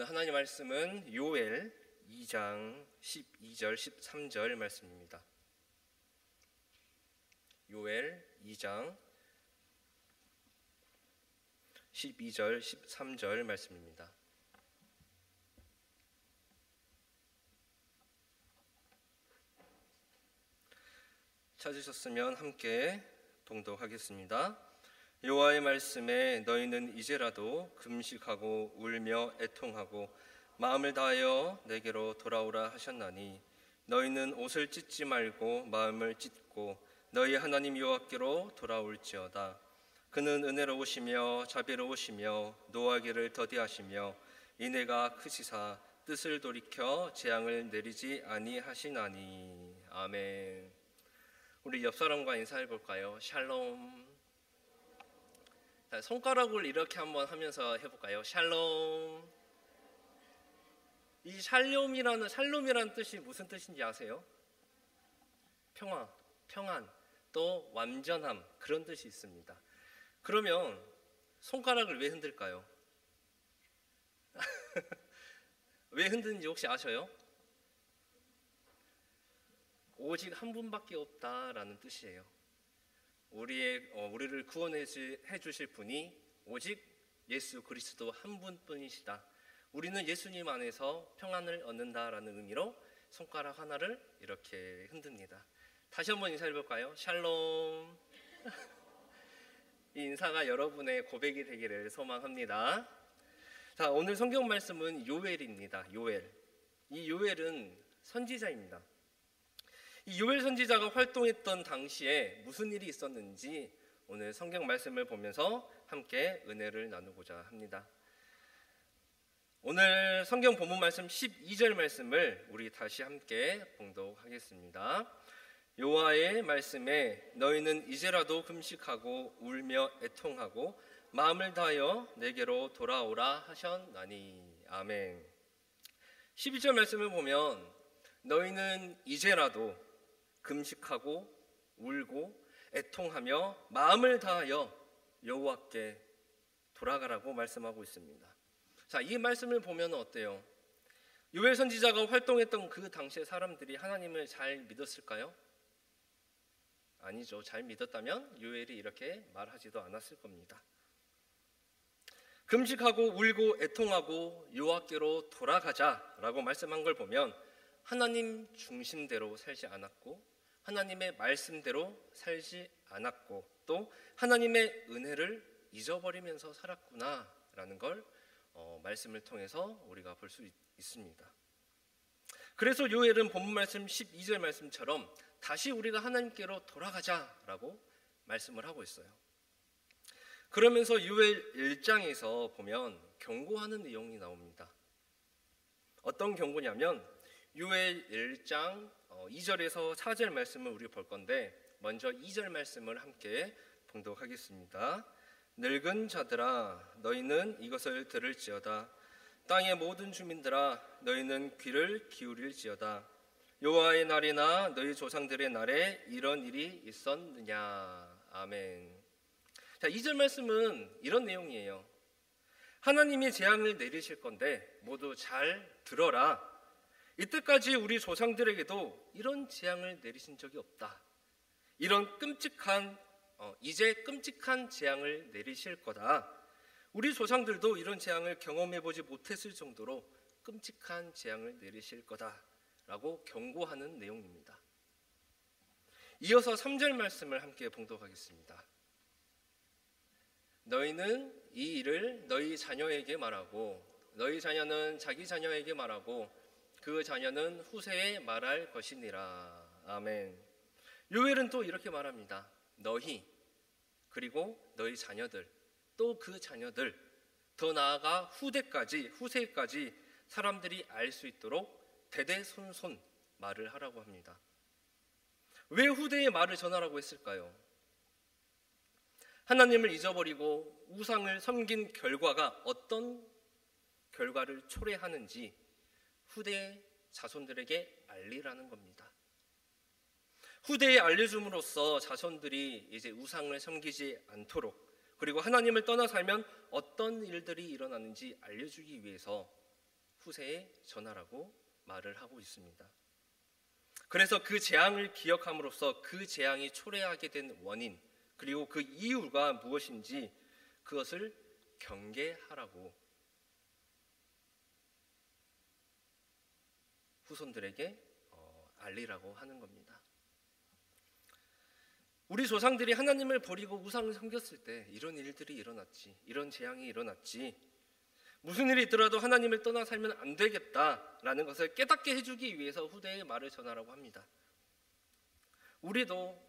오늘 하나님 말씀은 요엘 2장 12절 13절 말씀입니다. 요엘 2장 12절 13절 말씀입니다. 찾으셨으면 함께 봉독하겠습니다. 여호와의 말씀에 너희는 이제라도 금식하고 울며 애통하고 마음을 다하여 내게로 돌아오라 하셨나니 너희는 옷을 찢지 말고 마음을 찢고 너희 하나님 여호와께로 돌아올지어다. 그는 은혜로우시며 자비로우시며 노하기를 더디하시며 인애가 크시사 뜻을 돌이켜 재앙을 내리지 아니하시나니. 아멘. 우리 옆 사람과 인사해 볼까요? 샬롬. 자, 손가락을 이렇게 한번 하면서 해볼까요? 샬롬. 이 샬롬이라는 뜻이 무슨 뜻인지 아세요? 평화, 평안, 또 완전함, 그런 뜻이 있습니다. 그러면 손가락을 왜 흔들까요? 왜 흔드는지 혹시 아셔요? 오직 한 분밖에 없다라는 뜻이에요. 우리를 구원해 주실 분이 오직 예수 그리스도 한 분뿐이시다. 우리는 예수님 안에서 평안을 얻는다라는 의미로 손가락 하나를 이렇게 흔듭니다. 다시 한번 인사해 볼까요? 샬롬. 이 인사가 여러분의 고백이 되기를 소망합니다. 자, 오늘 성경 말씀은 요엘입니다. 요엘. 이 요엘은 선지자입니다. 이 요엘 선지자가 활동했던 당시에 무슨 일이 있었는지 오늘 성경 말씀을 보면서 함께 은혜를 나누고자 합니다. 오늘 성경 본문 말씀 12절 말씀을 우리 다시 함께 봉독하겠습니다. 여호와의 말씀에 너희는 이제라도 금식하고 울며 애통하고 마음을 다하여 내게로 돌아오라 하셨나니. 아멘. 12절 말씀을 보면 너희는 이제라도 금식하고 울고 애통하며 마음을 다하여 여호와께 돌아가라고 말씀하고 있습니다. 자, 이 말씀을 보면 어때요? 요엘 선지자가 활동했던 그 당시의 사람들이 하나님을 잘 믿었을까요? 아니죠. 잘 믿었다면 요엘이 이렇게 말하지도 않았을 겁니다. 금식하고 울고 애통하고 여호와께로 돌아가자라고 말씀한 걸 보면 하나님 중심대로 살지 않았고 하나님의 말씀대로 살지 않았고 또 하나님의 은혜를 잊어버리면서 살았구나라는 걸 말씀을 통해서 우리가 볼 수 있습니다. 그래서 요엘은 본문 말씀 12절 말씀처럼 다시 우리가 하나님께로 돌아가자라고 말씀을 하고 있어요. 그러면서 요엘 1장에서 보면 경고하는 내용이 나옵니다. 어떤 경고냐면 요엘 1장 2절에서 4절 말씀을 우리 볼 건데 먼저 2절 말씀을 함께 봉독하겠습니다. 늙은 자들아 너희는 이것을 들을지어다. 땅의 모든 주민들아 너희는 귀를 기울일지어다. 여호와의 날이나 너희 조상들의 날에 이런 일이 있었느냐. 아멘. 자, 2절 말씀은 이런 내용이에요. 하나님이 재앙을 내리실 건데 모두 잘 들어라. 이때까지 우리 조상들에게도 이런 재앙을 내리신 적이 없다. 이런 이제 끔찍한 재앙을 내리실 거다. 우리 조상들도 이런 재앙을 경험해보지 못했을 정도로 끔찍한 재앙을 내리실 거다라고 경고하는 내용입니다. 이어서 3절 말씀을 함께 봉독하겠습니다. 너희는 이 일을 너희 자녀에게 말하고 너희 자녀는 자기 자녀에게 말하고 그 자녀는 후세에 말할 것이니라. 아멘. 요엘은 또 이렇게 말합니다. 너희 그리고 너희 자녀들 또 그 자녀들 더 나아가 후세까지 사람들이 알 수 있도록 대대손손 말을 하라고 합니다. 왜 후대에 말을 전하라고 했을까요? 하나님을 잊어버리고 우상을 섬긴 결과가 어떤 결과를 초래하는지 후대 자손들에게 알리라는 겁니다. 후대에 알려줌으로써 자손들이 이제 우상을 섬기지 않도록 그리고 하나님을 떠나 살면 어떤 일들이 일어나는지 알려주기 위해서 후세에 전하라고 말을 하고 있습니다. 그래서 그 재앙을 기억함으로써 그 재앙이 초래하게 된 원인, 그리고 그 이유가 무엇인지 그것을 경계하라고 후손들에게 알리라고 하는 겁니다. 우리 조상들이 하나님을 버리고 우상을 섬겼을 때 이런 일들이 일어났지, 이런 재앙이 일어났지, 무슨 일이 있더라도 하나님을 떠나 살면 안 되겠다라는 것을 깨닫게 해주기 위해서 후대의 말을 전하라고 합니다. 우리도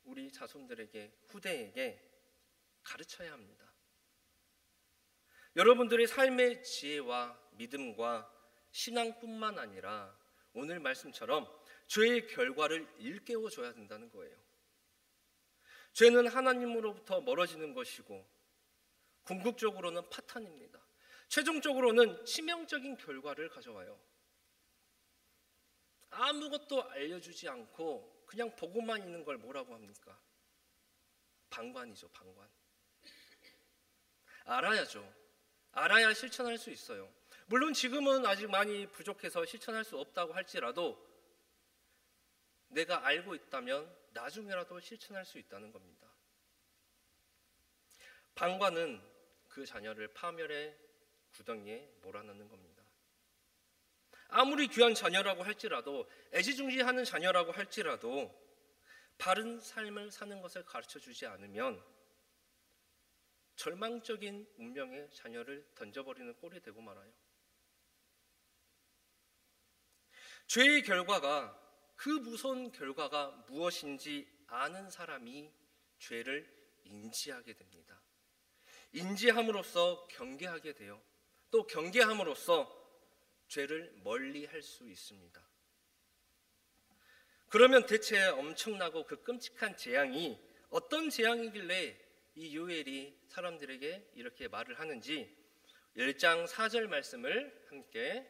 우리 자손들에게, 후대에게 가르쳐야 합니다. 여러분들의 삶의 지혜와 믿음과 신앙뿐만 아니라 오늘 말씀처럼 죄의 결과를 일깨워줘야 된다는 거예요. 죄는 하나님으로부터 멀어지는 것이고 궁극적으로는 파탄입니다. 최종적으로는 치명적인 결과를 가져와요. 아무것도 알려주지 않고 그냥 보고만 있는 걸 뭐라고 합니까? 방관이죠, 방관. 알아야죠. 알아야 실천할 수 있어요. 물론 지금은 아직 많이 부족해서 실천할 수 없다고 할지라도 내가 알고 있다면 나중에라도 실천할 수 있다는 겁니다. 방관은 그 자녀를 파멸의 구덩이에 몰아넣는 겁니다. 아무리 귀한 자녀라고 할지라도, 애지중지하는 자녀라고 할지라도 바른 삶을 사는 것을 가르쳐주지 않으면 절망적인 운명의 자녀를 던져버리는 꼴이 되고 말아요. 죄의 결과가, 그 무서운 결과가 무엇인지 아는 사람이 죄를 인지하게 됩니다. 인지함으로써 경계하게 돼요. 또 경계함으로써 죄를 멀리 할 수 있습니다. 그러면 대체 엄청나고 그 끔찍한 재앙이 어떤 재앙이길래 이 요엘이 사람들에게 이렇게 말을 하는지 1장 4절 말씀을 함께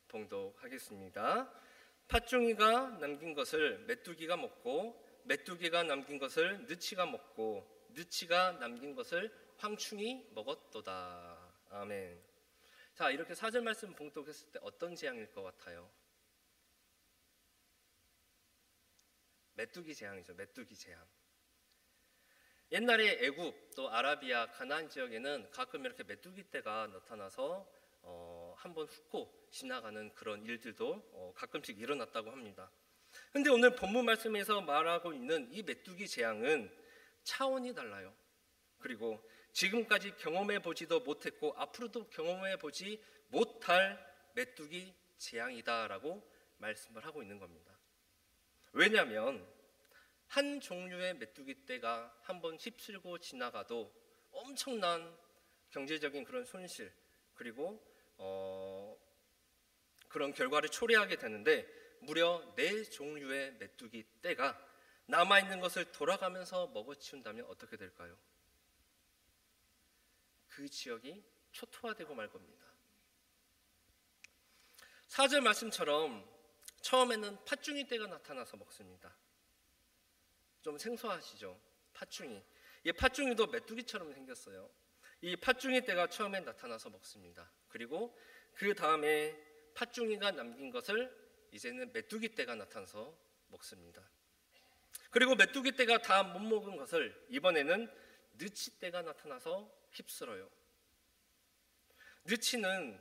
봉독하겠습니다. 팥종이가 남긴 것을 메뚜기가 먹고 메뚜기가 남긴 것을 느치가 먹고 느치가 남긴 것을 황충이 먹었도다. 아멘. 자, 이렇게 4절 말씀 봉독했을 때 어떤 재앙일 것 같아요? 메뚜기 재앙이죠. 메뚜기 재앙. 옛날에 애굽 또 아라비아 가나안 지역에는 가끔 이렇게 메뚜기 떼가 나타나서 한번 훑고 지나가는 그런 일들도 가끔씩 일어났다고 합니다. 그런데 오늘 본문 말씀에서 말하고 있는 이 메뚜기 재앙은 차원이 달라요. 그리고 지금까지 경험해 보지도 못했고 앞으로도 경험해 보지 못할 메뚜기 재앙이다라고 말씀을 하고 있는 겁니다. 왜냐하면 한 종류의 메뚜기 떼가 한번 휩쓸고 지나가도 엄청난 경제적인 그런 손실, 그리고 그런 결과를 초래하게 되는데 무려 4종류의 메뚜기 떼가 남아있는 것을 돌아가면서 먹어치운다면 어떻게 될까요? 그 지역이 초토화되고 말 겁니다. 4절 말씀처럼 처음에는 팥중이 떼가 나타나서 먹습니다. 좀 생소하시죠? 팥중이. 이 팥중이도 메뚜기처럼 생겼어요. 이 팥중이 떼가 처음에 나타나서 먹습니다. 그리고 그 다음에 팥중이가 남긴 것을 이제는 메뚜기 떼가 나타나서 먹습니다. 그리고 메뚜기 떼가 다 못 먹은 것을 이번에는 느치 떼가 나타나서 휩쓸어요. 느치는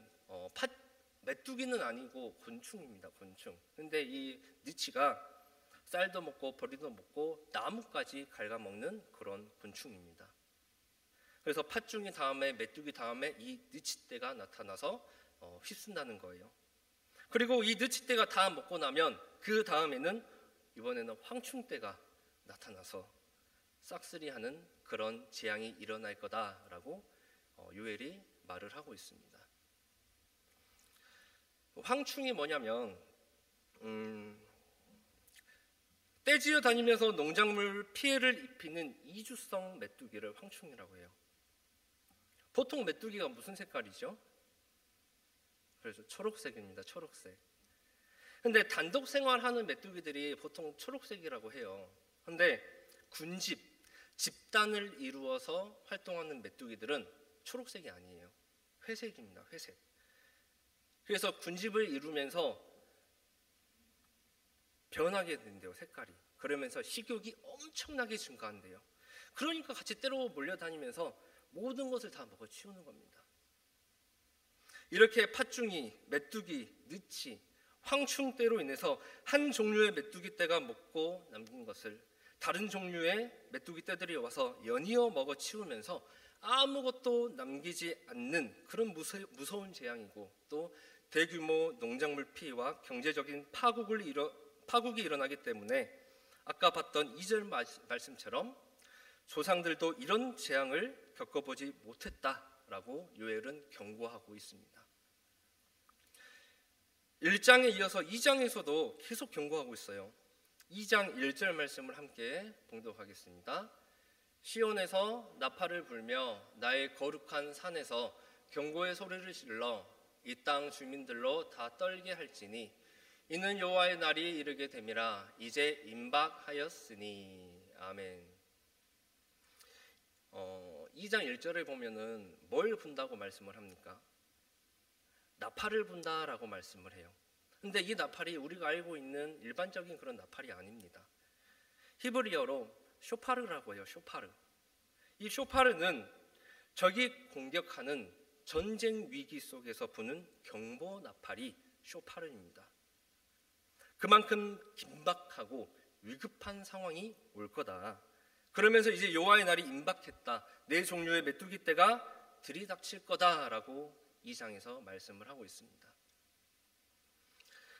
메뚜기는 아니고 곤충입니다. 곤충. 근데 이 느치가 쌀도 먹고 버리도 먹고 나무까지 갉아먹는 그런 곤충입니다. 그래서 팥중이 다음에 메뚜기 다음에 이 느치떼가 나타나서 휩쓴다는 거예요. 그리고 이 느치떼가 다 먹고 나면 그 다음에는 이번에는 황충떼가 나타나서 싹쓸이하는 그런 재앙이 일어날 거다라고 요엘이 말을 하고 있습니다. 황충이 뭐냐면 떼지어 다니면서 농작물 피해를 입히는 이주성 메뚜기를 황충이라고 해요. 보통 메뚜기가 무슨 색깔이죠? 그래서 초록색입니다. 초록색. 근데 단독 생활하는 메뚜기들이 보통 초록색이라고 해요. 근데 군집, 집단을 이루어서 활동하는 메뚜기들은 초록색이 아니에요. 회색입니다. 회색. 그래서 군집을 이루면서 변하게 된대요, 색깔이. 그러면서 식욕이 엄청나게 증가한대요. 그러니까 같이 떼로 몰려다니면서 모든 것을 다 먹어치우는 겁니다. 이렇게 팥중이, 메뚜기, 느치, 황충떼로 인해서 한 종류의 메뚜기 떼가 먹고 남긴 것을 다른 종류의 메뚜기 떼들이 와서 연이어 먹어치우면서 아무것도 남기지 않는 그런 무서운 재앙이고, 또 대규모 농작물 피해와 경제적인 파국이 일어나기 때문에 아까 봤던 2절 말씀처럼 조상들도 이런 재앙을 겪어보지 못했다라고 요엘은 경고하고 있습니다. 1장에 이어서 2장에서도 계속 경고하고 있어요. 2장 1절 말씀을 함께 봉독하겠습니다. 시온에서 나팔을 불며 나의 거룩한 산에서 경고의 소리를 질러 이 땅 주민들로 다 떨게 할지니 이는 여호와의 날이 이르게 됨이라. 이제 임박하였으니. 아멘. 2장 1절에 보면은 뭘 분다고 말씀을 합니까? 나팔을 분다라고 말씀을 해요. 근데 이 나팔이 우리가 알고 있는 일반적인 그런 나팔이 아닙니다. 히브리어로 쇼파르라고 해요. 쇼파르. 이 쇼파르는 적이 공격하는 전쟁 위기 속에서 부는 경보 나팔이 쇼파르입니다. 그만큼 긴박하고 위급한 상황이 올 거다. 그러면서 이제 여호와의 날이 임박했다. 네 종류의 메뚜기 떼가 들이닥칠 거다라고 2장에서 말씀을 하고 있습니다.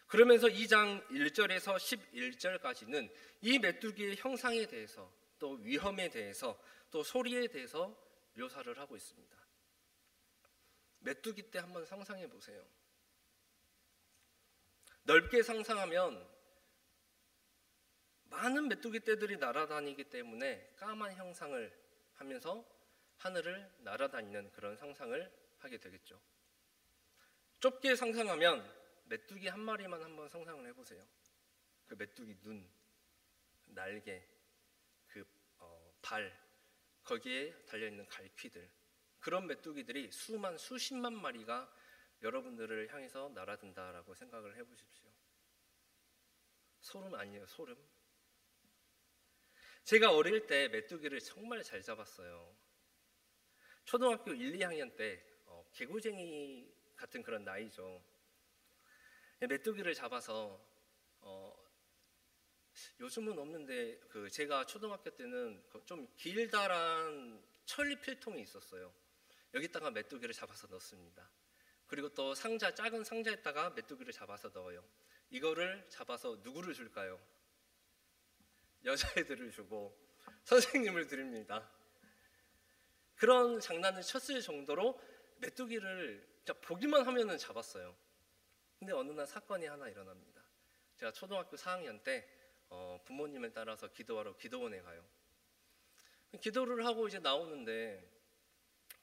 그러면서 2장 1절에서 11절까지는 이 메뚜기의 형상에 대해서, 또 위험에 대해서, 또 소리에 대해서 묘사를 하고 있습니다. 메뚜기 떼 한번 상상해 보세요. 넓게 상상하면 많은 메뚜기 떼들이 날아다니기 때문에 까만 형상을 하면서 하늘을 날아다니는 그런 상상을 하게 되겠죠. 좁게 상상하면 메뚜기 한 마리만 한번 상상을 해보세요. 그 메뚜기 눈, 날개, 그 발, 거기에 달려있는 갈퀴들, 그런 메뚜기들이 수십만 마리가 여러분들을 향해서 날아든다라고 생각을 해보십시오. 소름 아니에요, 소름? 제가 어릴 때 메뚜기를 정말 잘 잡았어요. 초등학교 1, 2학년 때 개구쟁이 같은 그런 나이죠. 메뚜기를 잡아서 요즘은 없는데 제가 초등학교 때는 좀 길다란 천리 필통이 있었어요. 여기다가 메뚜기를 잡아서 넣습니다. 그리고 또 작은 상자에다가 메뚜기를 잡아서 넣어요. 이거를 잡아서 누구를 줄까요? 여자애들을 주고 선생님을 드립니다. 그런 장난을 쳤을 정도로 메뚜기를 보기만 하면은 잡았어요. 근데 어느 날 사건이 하나 일어납니다. 제가 초등학교 4학년 때 부모님을 따라서 기도하러 기도원에 가요. 기도를 하고 이제 나오는데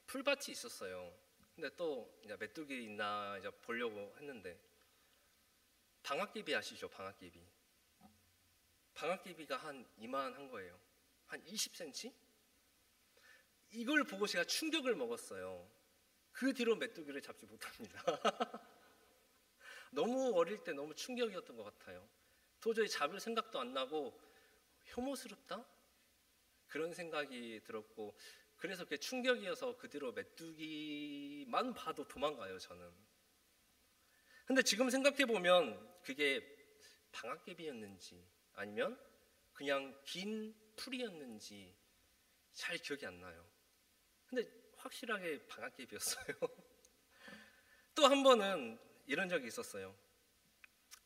풀밭이 있었어요. 근데 또 이제 메뚜기 있나 이제 보려고 했는데 방앗개비 아시죠? 방앗개비. 방앗개비가 한 이만한 거예요. 한 20cm? 이걸 보고 제가 충격을 먹었어요. 그 뒤로 메뚜기를 잡지 못합니다. 너무 어릴 때 너무 충격이었던 것 같아요. 도저히 잡을 생각도 안 나고 혐오스럽다? 그런 생각이 들었고, 그래서 그게 충격이어서 그 뒤로 메뚜기만 봐도 도망가요, 저는. 근데 지금 생각해보면 그게 방앗개비였는지 아니면 그냥 긴 풀이었는지 잘 기억이 안 나요. 근데 확실하게 방앗개비였어요. 또 한 번은 이런 적이 있었어요.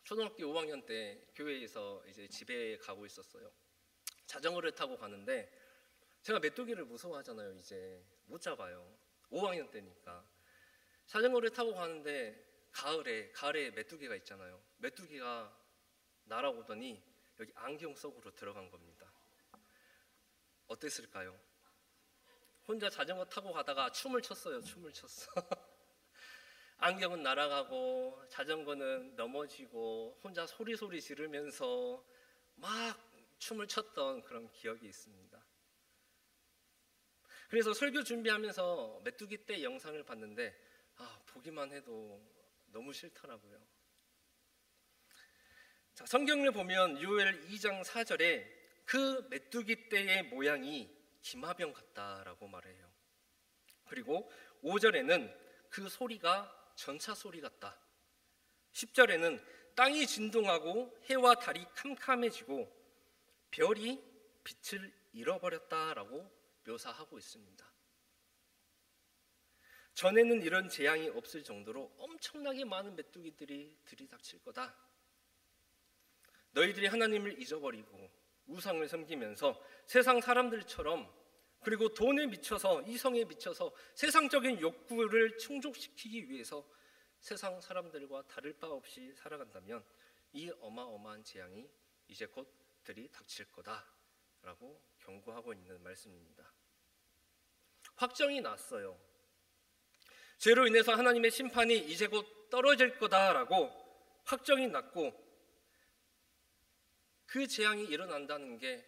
초등학교 5학년 때 교회에서 이제 집에 가고 있었어요. 자전거를 타고 가는데 제가 메뚜기를 무서워하잖아요. 이제 못 잡아요. 5학년 때니까. 자전거를 타고 가는데 가을에 메뚜기가 있잖아요. 메뚜기가 날아오더니 여기 안경 속으로 들어간 겁니다. 어땠을까요? 혼자 자전거 타고 가다가 춤을 췄어요. 춤을 췄어. 안경은 날아가고 자전거는 넘어지고 혼자 소리 지르면서 막 춤을 췄던 그런 기억이 있습니다. 그래서 설교 준비하면서 메뚜기 떼 영상을 봤는데 보기만 해도 너무 싫더라고요. 자, 성경을 보면 요엘 2장 4절에 그 메뚜기 떼의 모양이 기마병 같다라고 말해요. 그리고 5절에는 그 소리가 전차 소리 같다. 10절에는 땅이 진동하고 해와 달이 캄캄해지고 별이 빛을 잃어버렸다라고 묘사하고 있습니다. 전에는 이런 재앙이 없을 정도로 엄청나게 많은 메뚜기들이 들이닥칠 거다. 너희들이 하나님을 잊어버리고 우상을 섬기면서 세상 사람들처럼, 그리고 돈에 미쳐서, 이성에 미쳐서 세상적인 욕구를 충족시키기 위해서 세상 사람들과 다를 바 없이 살아간다면 이 어마어마한 재앙이 이제 곧 들이닥칠 거다라고 경고하고 있는 말씀입니다. 확정이 났어요. 죄로 인해서 하나님의 심판이 이제 곧 떨어질 거다라고 확정이 났고, 그 재앙이 일어난다는 게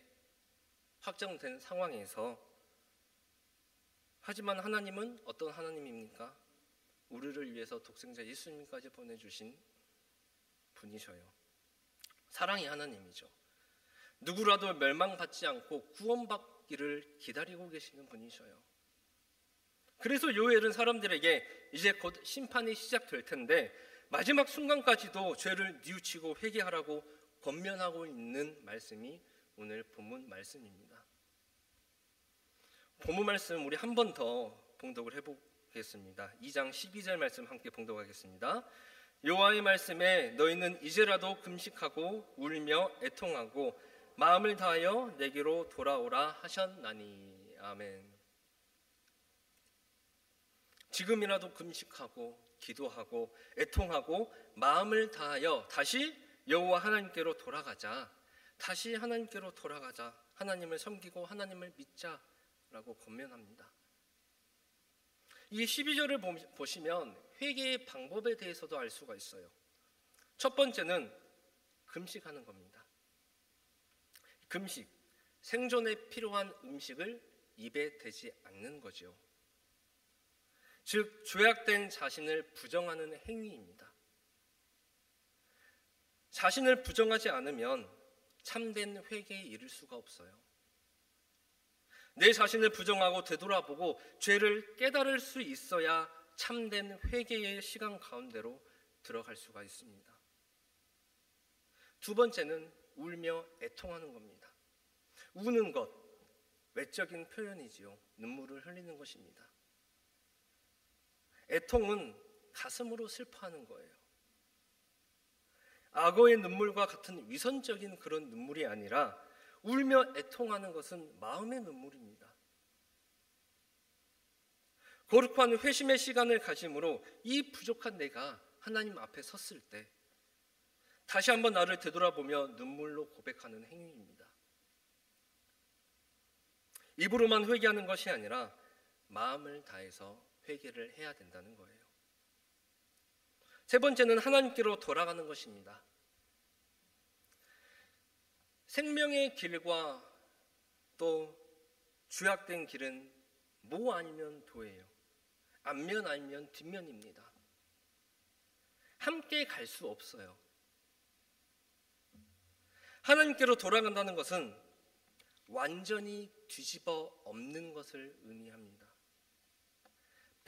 확정된 상황에서, 하지만 하나님은 어떤 하나님입니까? 우리를 위해서 독생자 예수님까지 보내주신 분이셔요. 사랑의 하나님이죠. 누구라도 멸망받지 않고 구원받기를 기다리고 계시는 분이셔요. 그래서 요엘은 사람들에게 이제 곧 심판이 시작될 텐데 마지막 순간까지도 죄를 뉘우치고 회개하라고 권면하고 있는 말씀이 오늘 본문 말씀입니다. 본문 말씀 우리 한 번 더 봉독을 해보겠습니다. 2장 12절 말씀 함께 봉독하겠습니다. 여호와의 말씀에 너희는 이제라도 금식하고 울며 애통하고 마음을 다하여 내게로 돌아오라 하셨나니. 아멘. 지금이라도 금식하고 기도하고 애통하고 마음을 다하여 다시 여호와 하나님께로 돌아가자. 다시 하나님께로 돌아가자. 하나님을 섬기고 하나님을 믿자라고 권면합니다. 이 12절을 보시면 회개의 방법에 대해서도 알 수가 있어요. 첫 번째는 금식하는 겁니다. 금식, 생존에 필요한 음식을 입에 대지 않는 거죠. 즉 죄악된 자신을 부정하는 행위입니다. 자신을 부정하지 않으면 참된 회개에 이를 수가 없어요. 내 자신을 부정하고 되돌아보고 죄를 깨달을 수 있어야 참된 회개의 시간 가운데로 들어갈 수가 있습니다. 두 번째는 울며 애통하는 겁니다. 우는 것, 외적인 표현이지요. 눈물을 흘리는 것입니다. 애통은 가슴으로 슬퍼하는 거예요. 악어의 눈물과 같은 위선적인 그런 눈물이 아니라 울며 애통하는 것은 마음의 눈물입니다. 거룩한 회심의 시간을 가짐으로 이 부족한 내가 하나님 앞에 섰을 때 다시 한번 나를 되돌아보며 눈물로 고백하는 행위입니다. 입으로만 회개하는 것이 아니라 마음을 다해서 회개를 해야 된다는 거예요. 세 번째는 하나님께로 돌아가는 것입니다. 생명의 길과 또 죄악된 길은 모 아니면 도예요. 앞면 아니면 뒷면입니다. 함께 갈 수 없어요. 하나님께로 돌아간다는 것은 완전히 뒤집어 엎는 것을 의미합니다.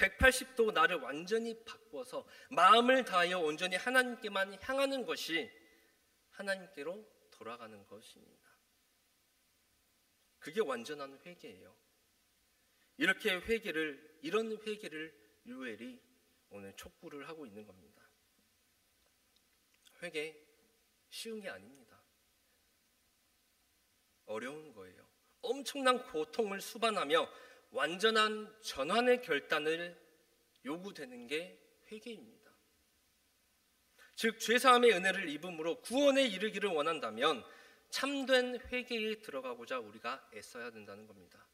180도 나를 완전히 바꿔서 마음을 다하여 온전히 하나님께만 향하는 것이 하나님께로 돌아가는 것입니다. 그게 완전한 회개예요. 이런 회개를 요엘이 오늘 촉구를 하고 있는 겁니다. 회개 쉬운 게 아닙니다. 어려운 거예요. 엄청난 고통을 수반하며 완전한 전환의 결단을 요구되는 게 회개입니다. 즉 죄사함의 은혜를 입음으로 구원에 이르기를 원한다면 참된 회개에 들어가고자 우리가 애써야 된다는 겁니다.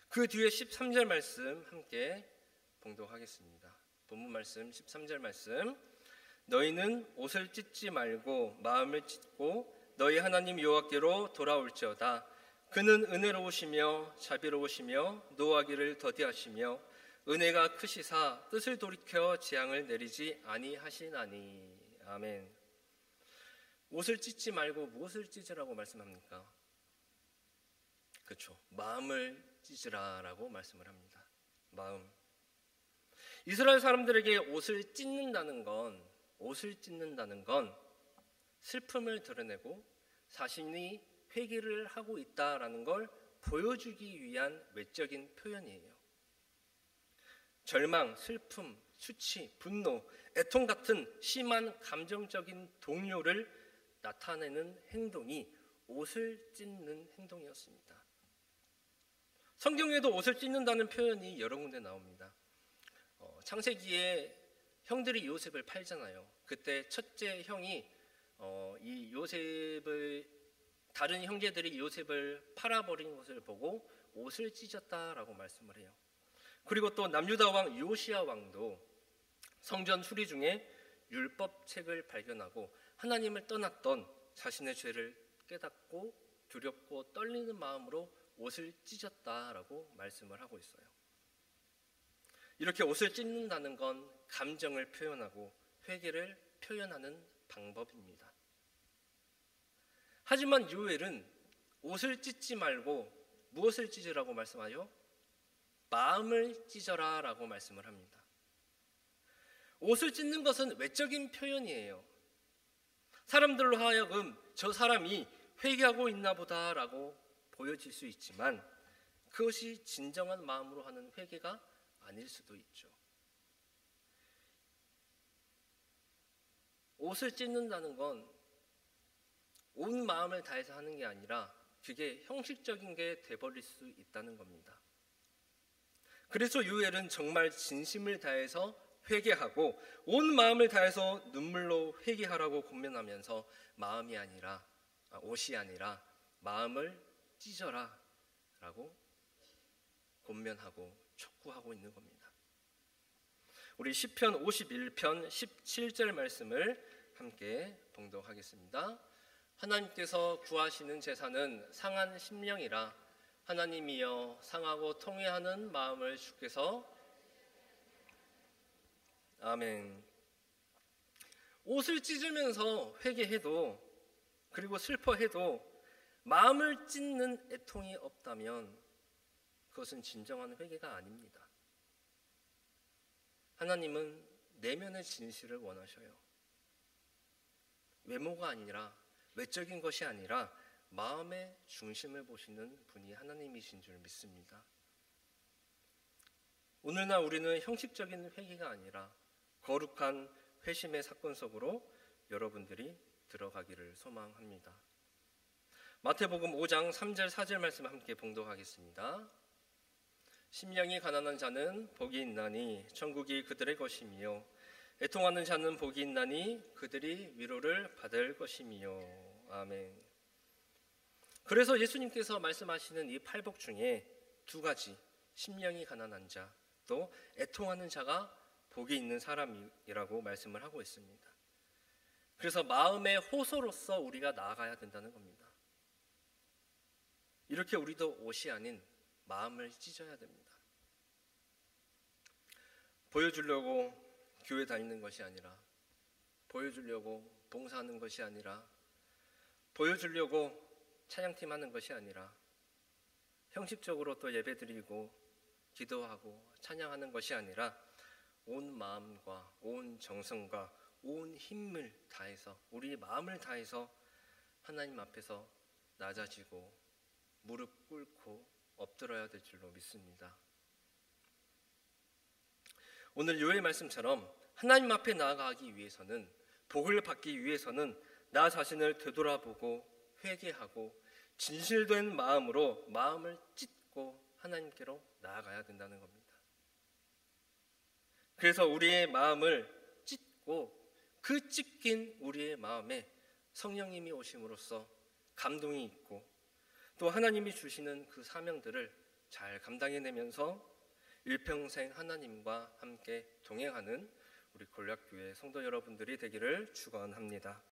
그 뒤에 13절 말씀 함께 봉독하겠습니다. 본문 말씀 13절 말씀. 너희는 옷을 찢지 말고 마음을 찢고 너희 하나님 여호와께로 돌아올지어다. 그는 은혜로우시며 자비로우시며 노하기를 더디하시며 은혜가 크시사 뜻을 돌이켜 재앙을 내리지 아니하시나니. 아멘. 옷을 찢지 말고 무엇을 찢으라고 말씀합니까? 그렇죠. 마음을 찢으라라고 말씀을 합니다. 마음. 이스라엘 사람들에게 옷을 찢는다는 건 슬픔을 드러내고 자신이 회개를 하고 있다라는 걸 보여주기 위한 외적인 표현이에요. 절망, 슬픔, 수치, 분노, 애통 같은 심한 감정적인 동요를 나타내는 행동이 옷을 찢는 행동이었습니다. 성경에도 옷을 찢는다는 표현이 여러 군데 나옵니다. 창세기에 형들이 요셉을 팔잖아요. 그때 첫째 형이 이 요셉을, 다른 형제들이 요셉을 팔아버린 것을 보고 옷을 찢었다라고 말씀을 해요. 그리고 또 남유다 왕 요시야 왕도 성전 수리 중에 율법책을 발견하고 하나님을 떠났던 자신의 죄를 깨닫고 두렵고 떨리는 마음으로 옷을 찢었다라고 말씀을 하고 있어요. 이렇게 옷을 찢는다는 건 감정을 표현하고 회개를 표현하는 방법입니다. 하지만 요엘은 옷을 찢지 말고 무엇을 찢으라고 말씀하죠? 마음을 찢어라 라고 말씀을 합니다. 옷을 찢는 것은 외적인 표현이에요. 사람들로 하여금 저 사람이 회개하고 있나 보다라고 보여질 수 있지만 그것이 진정한 마음으로 하는 회개가 아닐 수도 있죠. 옷을 찢는다는 건 온 마음을 다해서 하는 게 아니라 그게 형식적인 게 돼버릴 수 있다는 겁니다. 그래서 요엘은 정말 진심을 다해서 회개하고 온 마음을 다해서 눈물로 회개하라고 권면하면서 옷이 아니라 마음을 찢어라 라고 권면하고 촉구하고 있는 겁니다. 우리 시편 51편 17절 말씀을 함께 봉독하겠습니다. 하나님께서 구하시는 제사는 상한 심령이라 하나님이여 상하고 통회하는 마음을 주께서. 아멘. 옷을 찢으면서 회개해도 그리고 슬퍼해도 마음을 찢는 애통이 없다면 그것은 진정한 회개가 아닙니다. 하나님은 내면의 진실을 원하셔요. 외모가 아니라 외적인 것이 아니라 마음의 중심을 보시는 분이 하나님이신 줄 믿습니다. 오늘날 우리는 형식적인 회개가 아니라 거룩한 회심의 사건 속으로 여러분들이 들어가기를 소망합니다. 마태복음 5장 3절 4절 말씀 함께 봉독하겠습니다. 심령이 가난한 자는 복이 있나니 천국이 그들의 것이며 애통하는 자는 복이 있나니 그들이 위로를 받을 것이며. 아멘. 그래서 예수님께서 말씀하시는 이 팔복 중에 두 가지, 심령이 가난한 자, 또 애통하는 자가 복이 있는 사람이라고 말씀을 하고 있습니다. 그래서 마음의 호소로서 우리가 나아가야 된다는 겁니다. 이렇게 우리도 옷이 아닌 마음을 찢어야 됩니다. 보여주려고 교회 다니는 것이 아니라, 보여주려고 봉사하는 것이 아니라, 보여주려고 찬양팀 하는 것이 아니라, 형식적으로 또 예배드리고 기도하고 찬양하는 것이 아니라 온 마음과 온 정성과 온 힘을 다해서, 우리 마음을 다해서 하나님 앞에서 낮아지고 무릎 꿇고 엎드려야 될 줄로 믿습니다. 오늘 요엘 말씀처럼 하나님 앞에 나아가기 위해서는, 복을 받기 위해서는 나 자신을 되돌아보고 회개하고 진실된 마음으로 마음을 찢고 하나님께로 나아가야 된다는 겁니다. 그래서 우리의 마음을 찢고 그 찢긴 우리의 마음에 성령님이 오심으로써 감동이 있고 또 하나님이 주시는 그 사명들을 잘 감당해내면서 일평생 하나님과 함께 동행하는 우리 권략교회 성도 여러분들이 되기를 축원합니다.